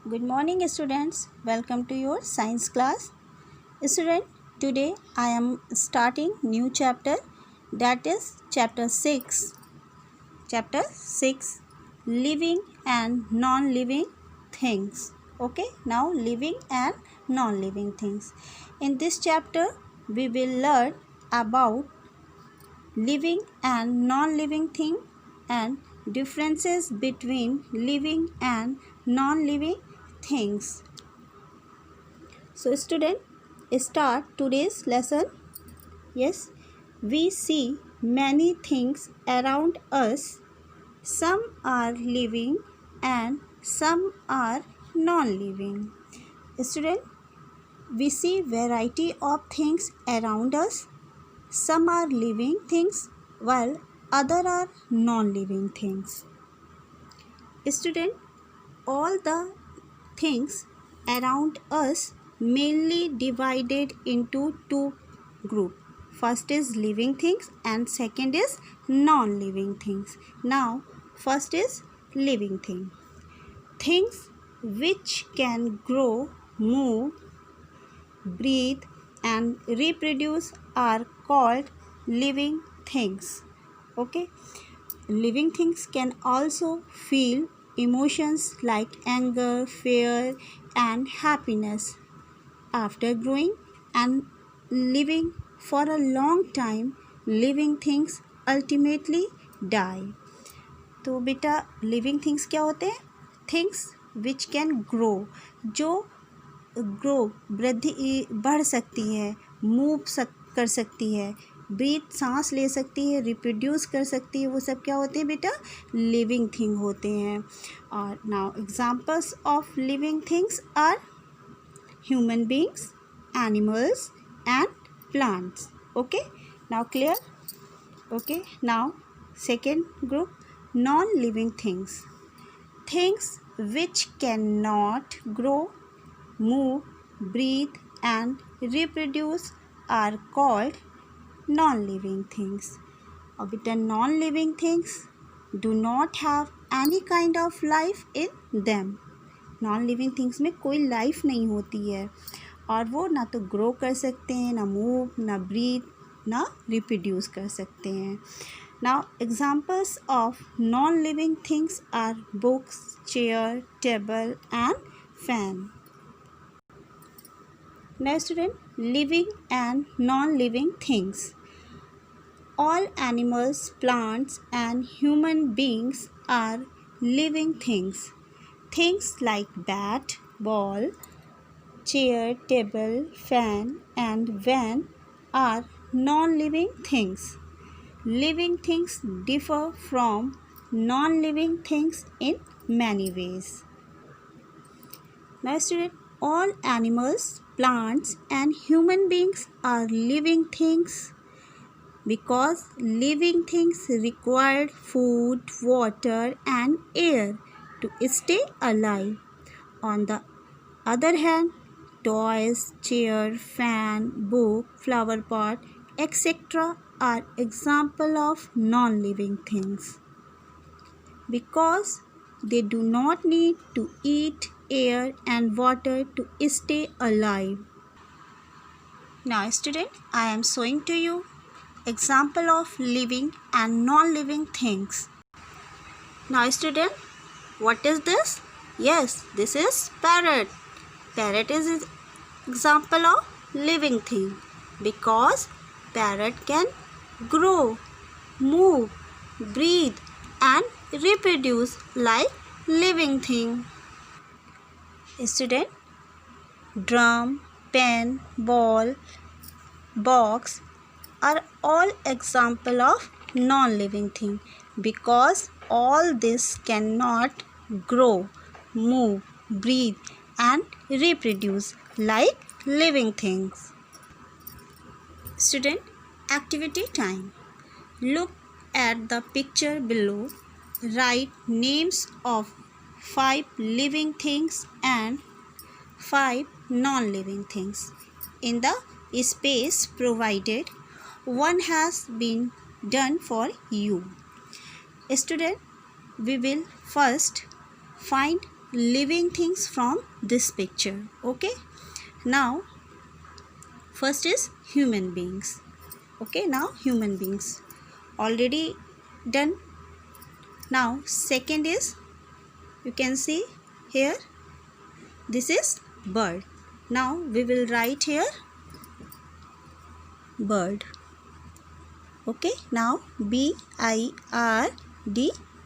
Good morning students, welcome to your science class. Student, today I am starting new chapter, that is chapter 6. Chapter 6, living and non-living things. Okay, now living and non-living things. In this chapter we will learn about living and non-living thing and differences between living and non-living things. So student, start today's lesson. Yes, we see many things around us. Some are living and some are non-living. Student, we see variety of things around us. Some are living things while other are non-living things. Student, all the things around us mainly divided into two groups. First is living things and second is non-living things. Now, first is living thing. Things which can grow, move, breathe and reproduce are called living things. Okay, living things can also feel emotions like anger, fear and happiness. After growing and living for a long time, living things ultimately die. तो बेटा living things क्या होते हैं? Things which can grow, जो grow वृद्धि बढ़ सकती है, मूव कर सकती है, ब्रीथ सांस ले सकती है, रिप्रोड्यूस कर सकती है, वो सब क्या होते हैं बेटा? लिविंग थिंग होते हैं. और now examples of living things are human beings, animals and plants. Okay, now clear? Okay, now second group, non living things. Things which can not grow, move, breathe and reproduce are called non-living things. और बेटा non-living things do not have any kind of life in them. non-living things में कोई life नहीं होती है और वो ना तो ग्रो कर सकते हैं, ना मूव, ना ब्रीथ, ना रिप्रोड्यूस कर सकते हैं. Now examples of non-living things are books, chair, table and fan. Now student, living and non-living things. All animals, plants and human beings are living things. Things like bat, ball, chair, table, fan and van are non-living things. Living things differ from non-living things in many ways. Now student, all animals, plants and human beings are living things because living things require food, water and air to stay alive. On the other hand, toys, chair, fan, book, flower pot, etc. are example of non-living things because they do not need to eat, air and water to stay alive. Now student, I am showing to you example of living and non-living things. Now student, what is this? Yes, this is parrot. Parrot is an example of living thing because parrot can grow, move, breathe and reproduce like living thing. Student, drum, pen, ball, box are all example of non-living thing because all this cannot grow, move, breathe and reproduce like living things. Student, activity time. Look at the picture below. Write names of 5 living things and 5 non-living things. In the space provided, one has been done for you. Student, we will first find living things from this picture. Okay, now first is human beings. Okay, now human beings already done. Now second is, you can see here, this is bird. Now we will write here bird. Okay, now B-I-R-D,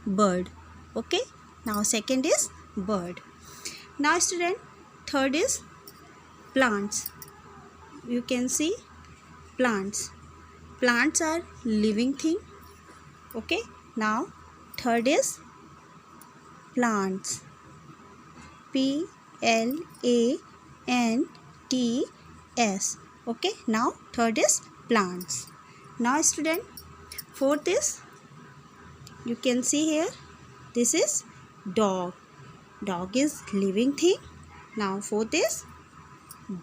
bird. Okay, now second is bird. Now student, third is plants. You can see plants. Plants are living thing. Okay, now third is plants. P-L-A-N-T-S. Okay, now third is plants. Now student, fourth is, you can see here, this is dog. Dog is living thing. Now fourth is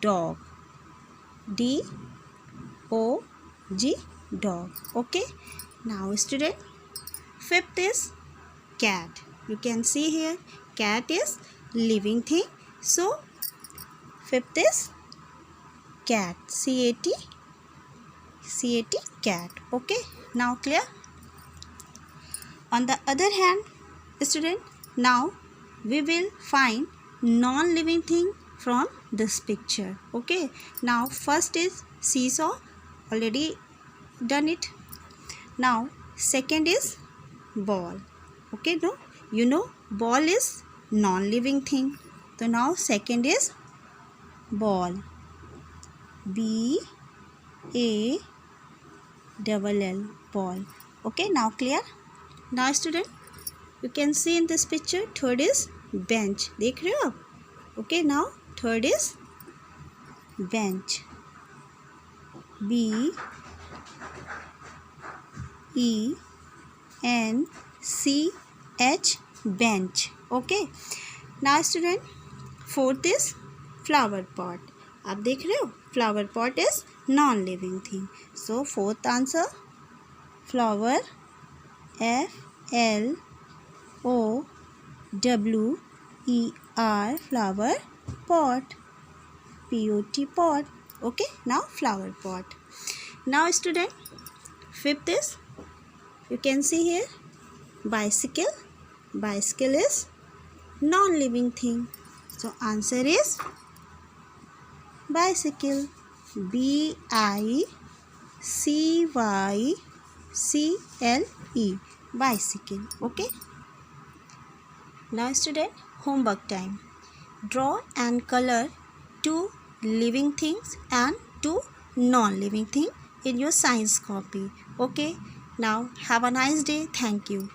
dog. D-O-G, dog. Okay, now student, fifth is cat. You can see here, cat is living thing. So fifth is cat. C-A-T, cat. Okay, now clear? On the other hand, student, now we will find non-living thing from this picture. Okay, now first is seesaw, already done it. Now second is ball. Okay, no, you know ball is non-living thing. So now second is ball. B-A-L-L, ball. Okay, now clear? Now student, you can see in this picture, third is bench. देख रहे हो आप? Okay, now third is bench. B-E-N-C-H, bench. Okay, now student, fourth is flower pot. आप देख रहे हो, flower pot is non-living thing. So fourth answer, flower, F-L-O-W-E-R, flower pot, P-O-T, pot. Okay, now flower pot. Now student, fifth is, you can see here, bicycle. Bicycle is non-living thing. So answer is bicycle. B-I-C-Y-C-L-E, bicycle. Okay, now student, homework time. Draw and color two living things and two non-living things in your science copy. Okay, now have a nice day. Thank you.